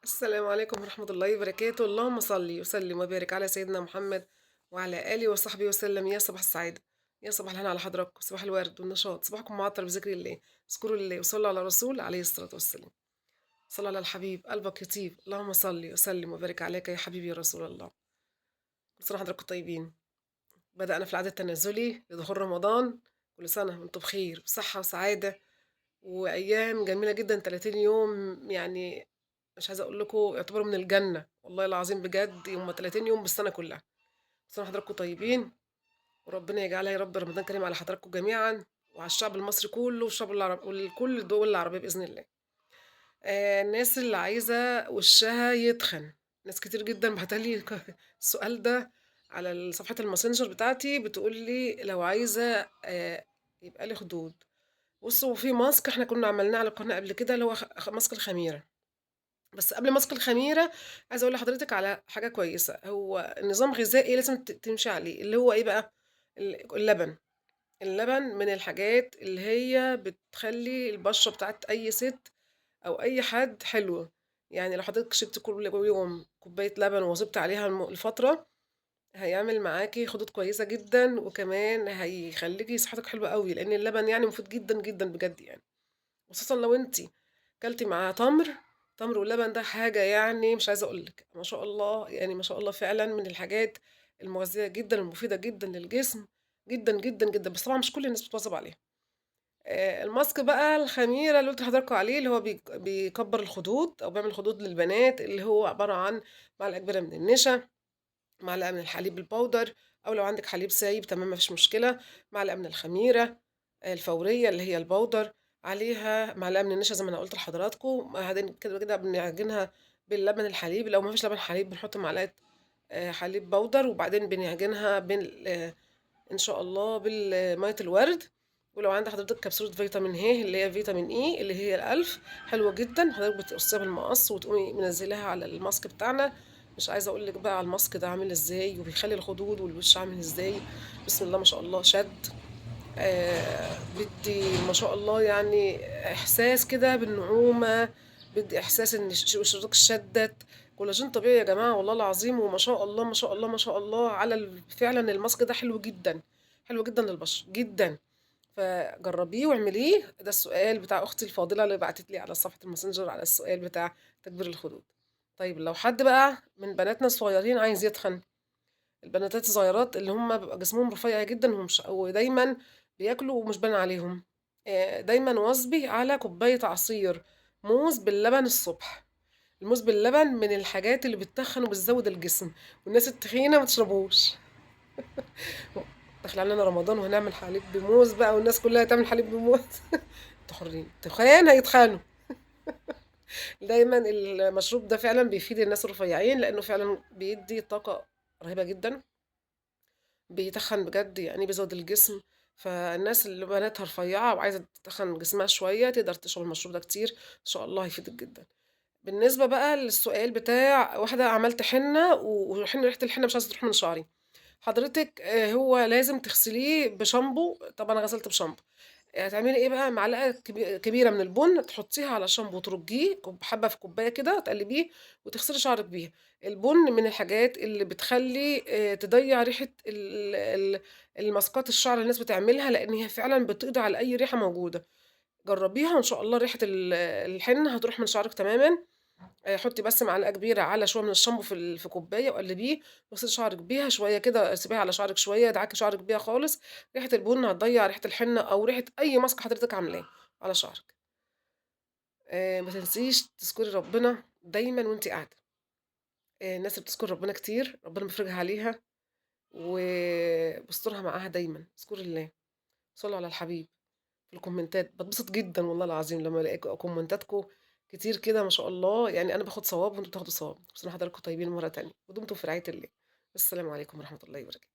السلام عليكم ورحمة الله وبركاته، اللهم صل وسلم وبارك على سيدنا محمد وعلى آله وصحبه وسلم. يا صباح السعادة، يا صباح الهنا على حضراتكم، صباح الورد والنشاط، صباحكم معطر بذكر الله. اذكروا الله وصلوا على الرسول عليه الصلاة والسلام. صلوا على الحبيب قلبك يطيب، اللهم صل وسلم وبارك عليك يا حبيبي يا رسول الله. كل سنة وحضراتكم طيبين. بدأنا في العدد التنازلي لدخول رمضان. كل سنة وانتم بخير وصحة وسعادة وأيام جميلة جدا. 30 يوم يعني مش عايزة أقول لكم يعتبروا من الجنة، والله العظيم بجد هم 30 يوم بالسنة كلها. بس حضراتكم طيبين وربنا يجعلها يا رب رمضان كريم على حضراتكم جميعا وعلى الشعب المصري كله والشعب العربي وكل الدول العربية بإذن الله. الناس اللي عايزة وشها يتخن، ناس كتير جدا بعتلي السؤال ده على صفحة الماسنجر بتاعتي، بتقول لي لو عايزة يبقى لي خدود. بصوا، في ماسك احنا كنا عملناه على القناة قبل كده اللي هو ماسك الخميرة. بس قبل ماسك الخميرة عايزة أقول لحضرتك على حاجة كويسة، هو نظام غذائي لازم تمشي عليه، اللي هو إيه بقى؟ اللبن. اللبن من الحاجات اللي هي بتخلّي البشرة بتاعة أي ست أو أي حد حلوة. يعني لو حضرتك شربتِ كل يوم كوباية لبن وواظبتِ عليها لفترة، هيعمل معاكِ خدود كويسة جدًا، وكمان هيخلّيكِ صحتِك حلوة أوي، لإن اللبن يعني مفيد جدًا، جدًا بجد يعني. خصوصًا لو أنتِ كلتِ معاه تمر. تمر واللبن ده حاجة يعني مش عايزة أقول لِك، ما شاء الله، يعني ما شاء الله فعلًا من الحاجات المغذية جدًا المفيدة جدًا للجسم، جدًا، جدًا، جدًا، بس طبعًا مش كل الناس بتواظب عليها. الماسك بقى الخميرة اللي قُلت لحضراتكم عليه، اللي هو بيكبّر الخدود أو بيعمل خدود للبنات، اللي هو عبارة عن معلقة كبيرة من النشا، معلقة من الحليب البودر، أو لو عندِك حليب سايب تمام ما فيش مشكلة، معلقة من الخميرة الفورية اللي هي البودر، عليها معلقة من النشا زي ما أنا قُلت لحضراتكم، بعدين كده، كده بنعجنها باللبن الحليب، لو ما فيش لبن حليب بنحط معلقة حليب بودر، وبعدين بنعجنها إن شاء الله بالمَيّة الورد. ولو عند حضرتك كبسولة فيتامين ه اللي هي فيتامين إي اللي هي ال1000، حلوة جدًا، حضرتك بتقصيها بالمقص وتقومي منزّلاها على الماسك بتاعنا. مش عايزة أقول لِك بقى على الماسك ده عامل إزاي، وبيخلّي الخدود والوش عامل إزاي، بسم الله ما شاء الله شَد. بيدّي ما شاء الله يعني إحساس كده بالنعومة، بيدّي إحساس إن شروقِك شدّت. كولاجين طبيعي يا جماعة والله العظيم، وما شاء الله، ما شاء الله، ما شاء الله على فعلًا الماسك ده حلو جدًا، حلو جدًا للبشرة، جدًا. فجرّبيه واعمليه. ده السؤال بتاع أختي الفاضلة اللي بعتت لي على صفحة الماسنجر على السؤال بتاع تكبير الخدود. طيب لو حد بقى من بناتنا الصغيّرين عايز يتخن، البناتات الصغيرات اللي هم بيبقى جسمهم رفيع جدًا ودايمًا بياكلوا ومش باين عليهم، دايمًا واظبي على كوباية عصير موز باللبن الصبح. الموز باللبن من الحاجات اللي بتتخن وبتزود الجسم، والناس التخينة ما تشربوش. داخل علينا رمضان وهنعمل حليب بموز بقى والناس كلها تعمل حليب بموز. انتوا حرين، تخان هيتخانوا. دايمًا المشروب ده فعلًا بيفيد الناس الرفيعين، لإنه فعلًا بيدّي طاقة رهيبة جدًا. بيتخن بجد يعني بيزود الجسم. فالناس اللي بناتها رفيعة وعايزة تتخن جسمها شوية تقدر تشرب المشروب ده كتير، إن شاء الله هيفيدك جدًا. بالنسبة بقى للسؤال بتاع واحدة عملت حنة ريحة الحنة مش عايزة تروح من شعري. حضرتك هو لازم تغسليه بشامبو، طبعًا أنا غسلت بشامبو. هتعملي إيه بقى، معلقة كبيرة من البُن تحطيها على الشامبو وترجيه حبّة في كوباية كده تقلّبيه وتغسلي شعرِك بيها. البُن من الحاجات اللي بتخلّي تضيّع ريحة الماسكات الشعر اللي الناس بتعملها، لإن هي فعلًا بتقضي على أي ريحة موجودة. جرّبيها وإن شاء الله ريحة الحنة هتروح من شعرِك تمامًا. حطّي بس معلقة كبيرة على شوية من الشامبو في كوباية وقلّبيه، واغسلي شعرِك بيها شوية كده، سيبيها على شعرِك شوية، ادعكي شعرِك بيها خالص. ريحة البُن هتضيّع ريحة الحنة أو ريحة أي ماسك حضرتك عاملاه على شعرِك. ما تنسيش تذكري ربنا دايمًا وأنتِ قاعدة. الناس اللي بتذكر ربنا كتير ربنا بيفرجها عليها وبيسترها معاها دايمًا، اذكري الله، صلّوا على الحبيب. في الكومنتات باتبسط جدًا والله العظيم لمّا ألاقي كومنتاتكم كتير كده ما شاء الله، يعني أنا باخد ثواب وأنتم بتاخدوا ثواب. كل سنة وحضراتكم طيبين مرة تانية، ودمتم في رعاية الله. السلام عليكم ورحمة الله وبركاته.